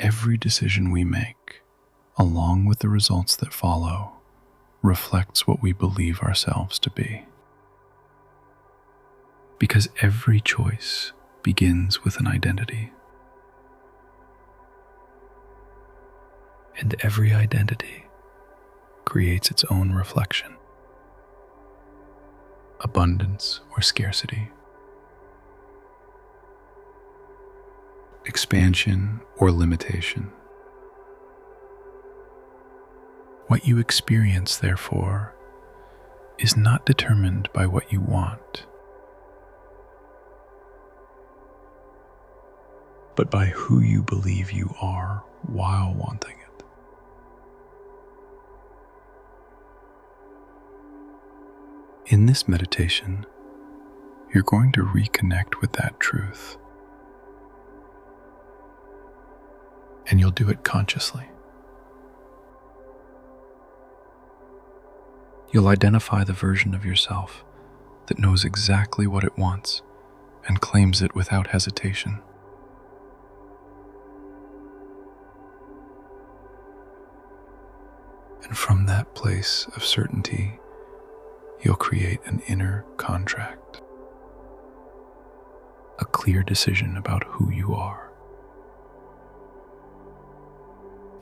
every decision we make, along with the results that follow, reflects what we believe ourselves to be. Because every choice begins with an identity. And every identity creates its own reflection. Abundance or scarcity. Expansion or limitation. What you experience, therefore, is not determined by what you want, but by who you believe you are while wanting it. In this meditation, you're going to reconnect with that truth. And you'll do it consciously. You'll identify the version of yourself that knows exactly what it wants and claims it without hesitation. And from that place of certainty, you'll create an inner contract, a clear decision about who you are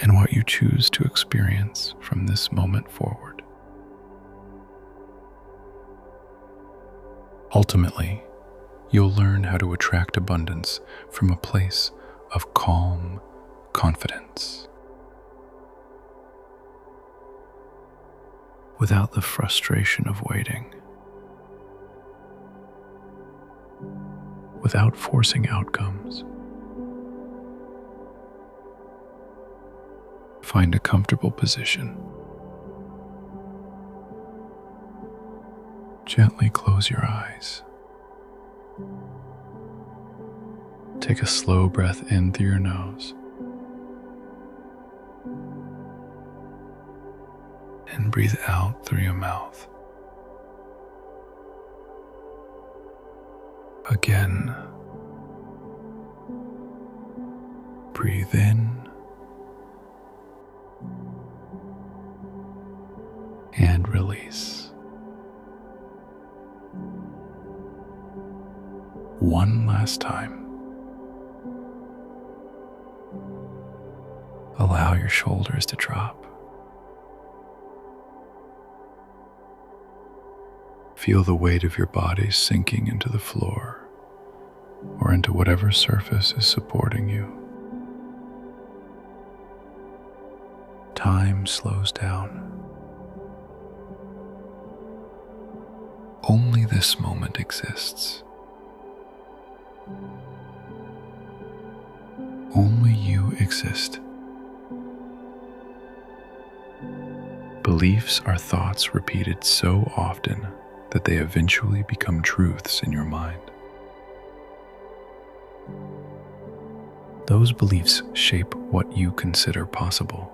and what you choose to experience from this moment forward. Ultimately, you'll learn how to attract abundance from a place of calm confidence, without the frustration of waiting, without forcing outcomes. Find a comfortable position. Gently close your eyes. Take a slow breath in through your nose and breathe out through your mouth. Again, breathe in and release. One last time. Allow your shoulders to drop. Feel the weight of your body sinking into the floor or into whatever surface is supporting you. Time slows down. Only this moment exists. Only you exist. Beliefs are thoughts repeated so often that they eventually become truths in your mind. Those beliefs shape what you consider possible,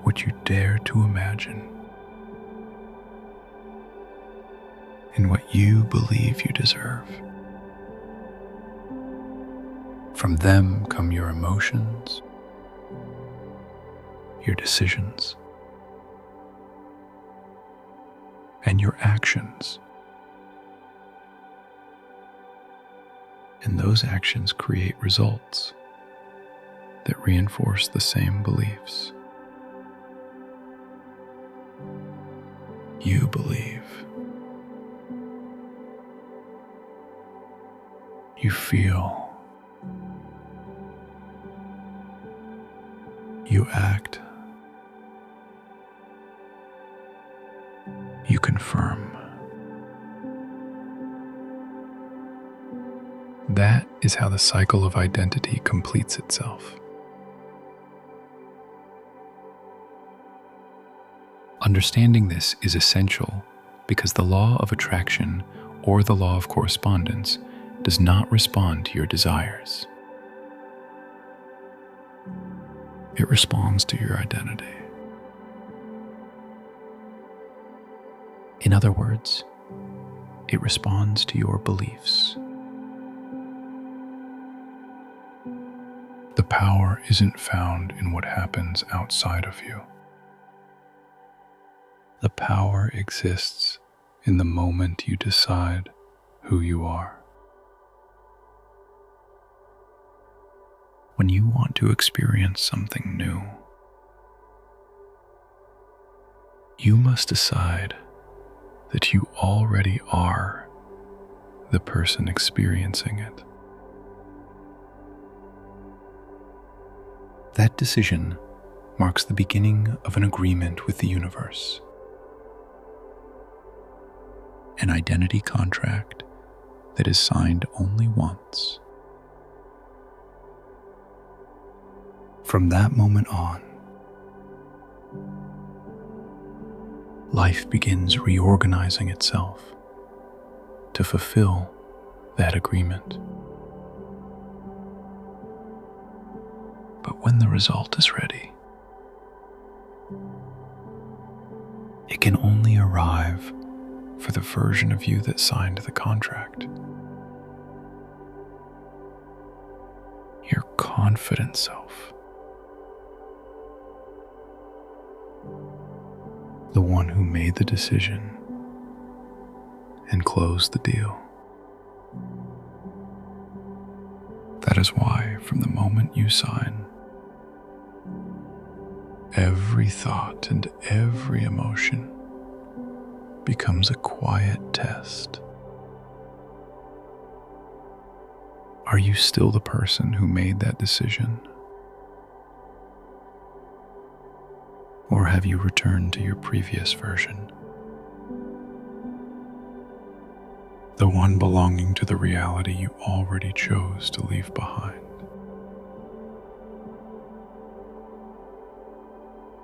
what you dare to imagine, and what you believe you deserve. From them come your emotions, your decisions, and your actions. And those actions create results that reinforce the same beliefs. You believe. You feel. You act. You confirm. That is how the cycle of identity completes itself. Understanding this is essential because the law of attraction or the law of correspondence does not respond to your desires. It responds to your identity. In other words, it responds to your beliefs. power isn't found in what happens outside of you. The power exists in the moment you decide who you are. When you want to experience something new, you must decide that you already are the person experiencing it. That decision marks the beginning of an agreement with the universe, an identity contract that is signed only once. From that moment on, life begins reorganizing itself to fulfill that agreement. But when the result is ready, it can only arrive for the version of you that signed the contract. Your confident self. The one who made the decision and closed the deal. That is why, from the moment you sign, every thought and every emotion becomes a quiet test. Are you still the person who made that decision? Or have you returned to your previous version? The one belonging to the reality you already chose to leave behind.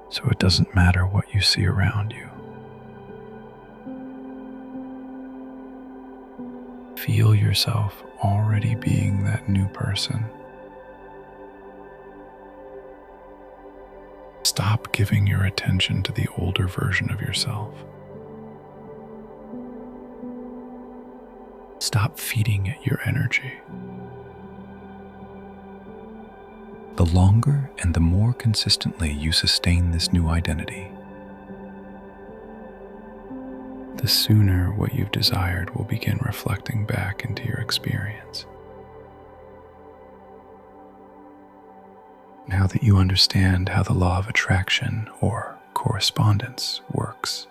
So it doesn't matter what you see around you. Feel yourself already being that new person. Stop giving your attention to the older version of yourself. Stop feeding it your energy. The longer and the more consistently you sustain this new identity, the sooner what you've desired will begin reflecting back into your experience. Now that you understand how the law of attraction or correspondence works,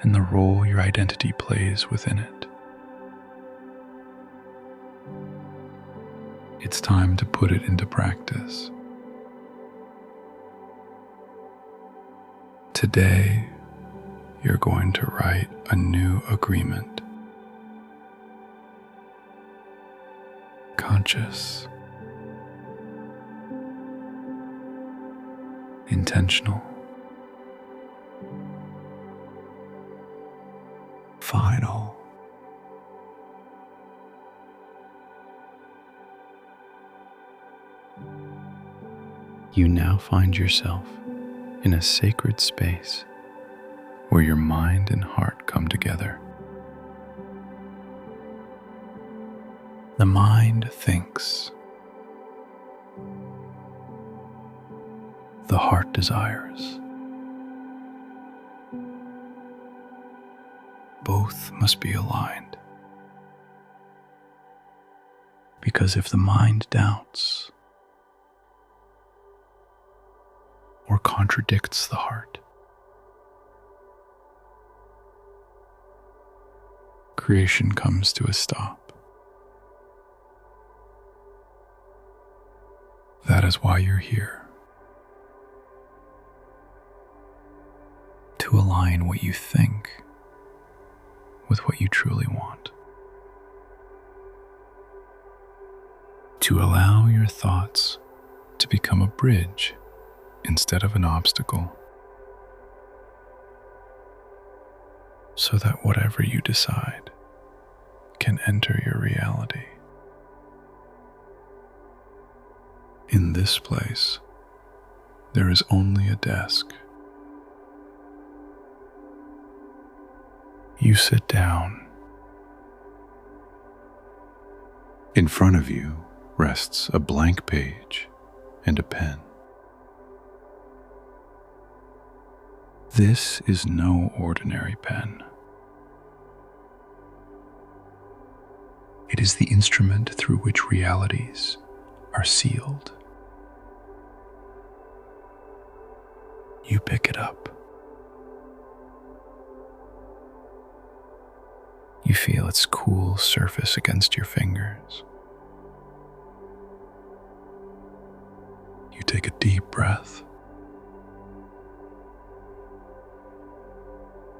and the role your identity plays within it, it's time to put it into practice. Today, you're going to write a new agreement. Conscious, intentional, final. You now find yourself in a sacred space where your mind and heart come together. The mind thinks. The heart desires. Both must be aligned. Because if the mind doubts or contradicts the heart, creation comes to a stop. That is why you're here. To align what you think with what you truly want. To allow your thoughts to become a bridge instead of an obstacle. So that whatever you decide can enter your reality. In this place, there is only a desk. You sit down. In front of you rests a blank page and a pen. This is no ordinary pen. It is the instrument through which realities are sealed. You pick it up. You feel its cool surface against your fingers. You take a deep breath.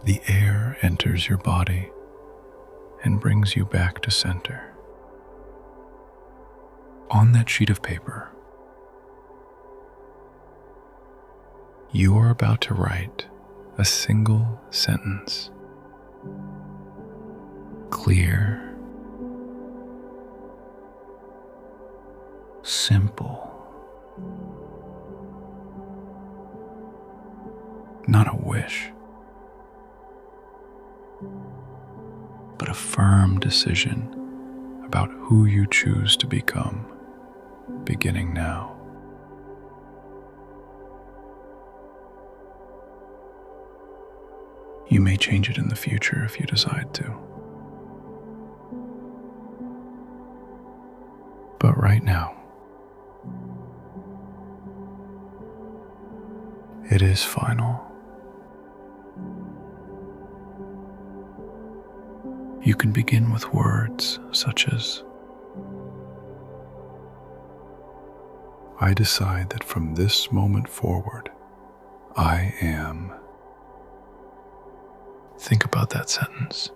The air enters your body and brings you back to center. On that sheet of paper, you are about to write a single sentence. Clear, simple, not a wish, but a firm decision about who you choose to become, beginning now. You may change it in the future if you decide to. But right now, it is final. You can begin with words such as, I decide that from this moment forward, I am. Think about that sentence.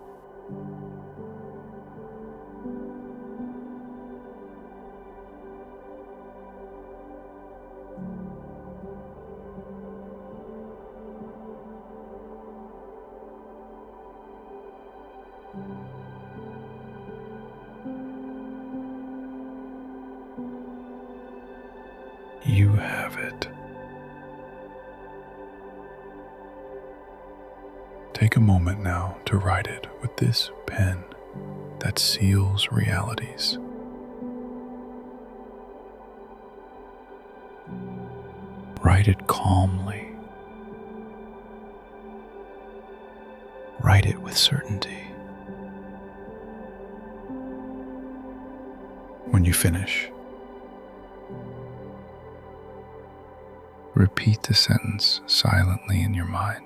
You have it. Take a moment now to write it with this pen that seals realities. Write it calmly. Write it with certainty. When you finish, repeat the sentence silently in your mind.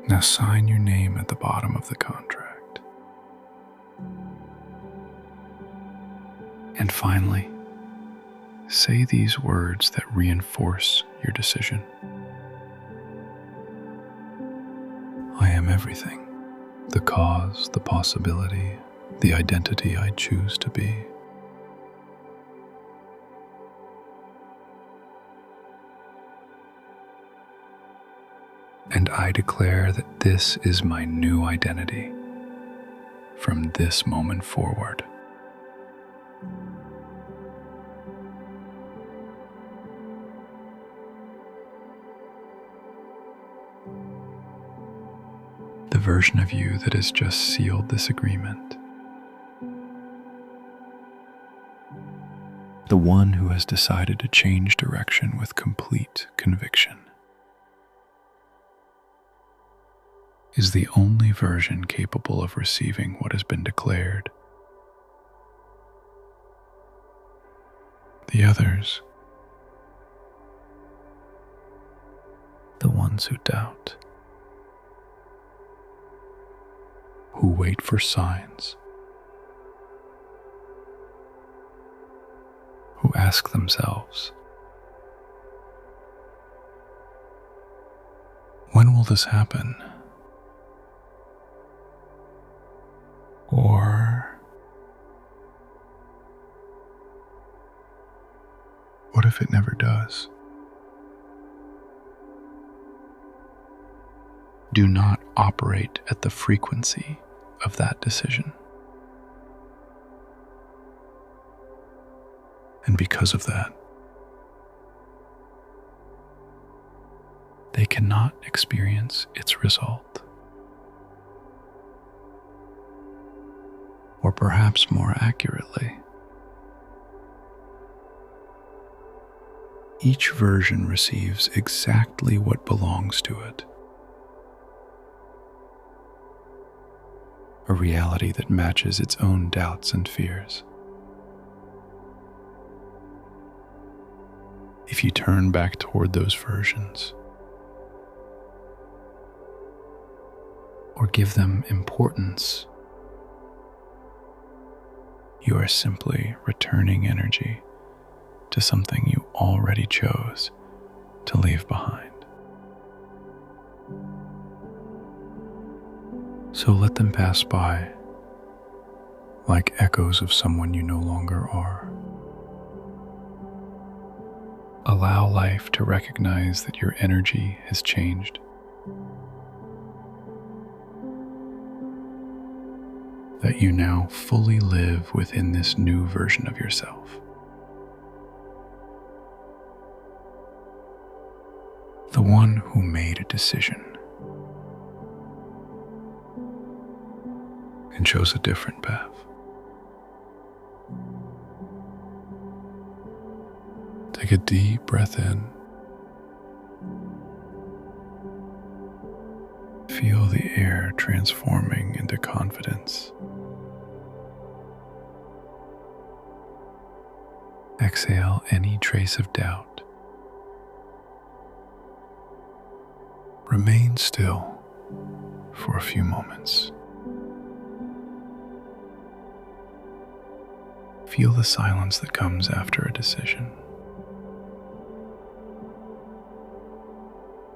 Now sign your name at the bottom of the contract. And finally, say these words that reinforce your decision. I am everything, the cause, the possibility, the identity I choose to be. And I declare that this is my new identity from this moment forward. The version of you that has just sealed this agreement. The one who has decided to change direction with complete conviction. Is the only version capable of receiving what has been declared. The others, the ones who doubt, who wait for signs, who ask themselves, when will this happen? Or what if it never does? Do not operate at the frequency of that decision. And because of that, they cannot experience its result. Or perhaps more accurately, each version receives exactly what belongs to it. A reality that matches its own doubts and fears. If you turn back toward those versions, or give them importance, you are simply returning energy to something you already chose to leave behind. So let them pass by like echoes of someone you no longer are. Allow life to recognize that your energy has changed. That you now fully live within this new version of yourself. The one who made a decision and chose a different path. Take a deep breath in. Feel the air transforming into confidence. Exhale any trace of doubt. Remain still for a few moments. Feel the silence that comes after a decision.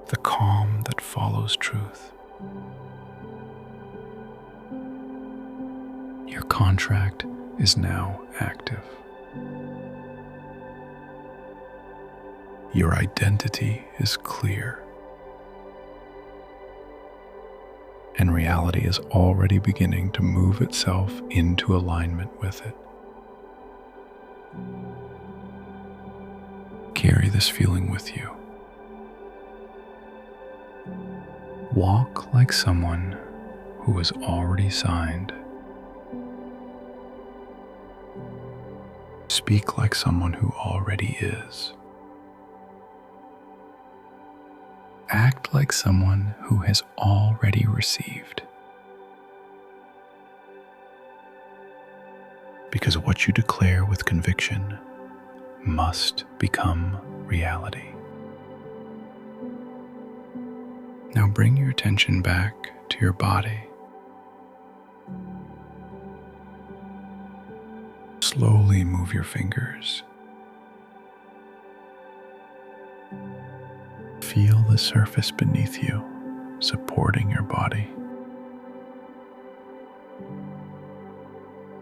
The calm that follows truth. Your contract is now active. Your identity is clear. And reality is already beginning to move itself into alignment with it. Carry this feeling with you. Walk like someone who has already signed. Speak like someone who already is. Act like someone who has already received. Because what you declare with conviction must become reality. Now bring your attention back to your body. Slowly move your fingers. Feel the surface beneath you, supporting your body.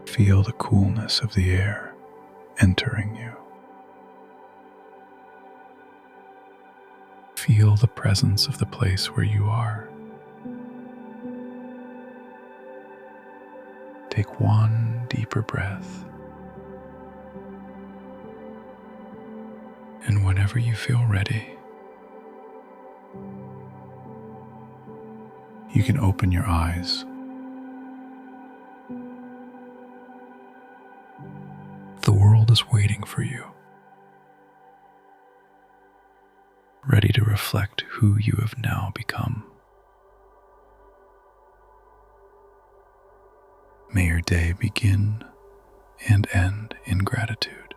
Feel the coolness of the air entering you. Feel the presence of the place where you are. Take one deeper breath. And whenever you feel ready, you can open your eyes. The world is waiting for you, ready to reflect who you have now become. May your day begin and end in gratitude.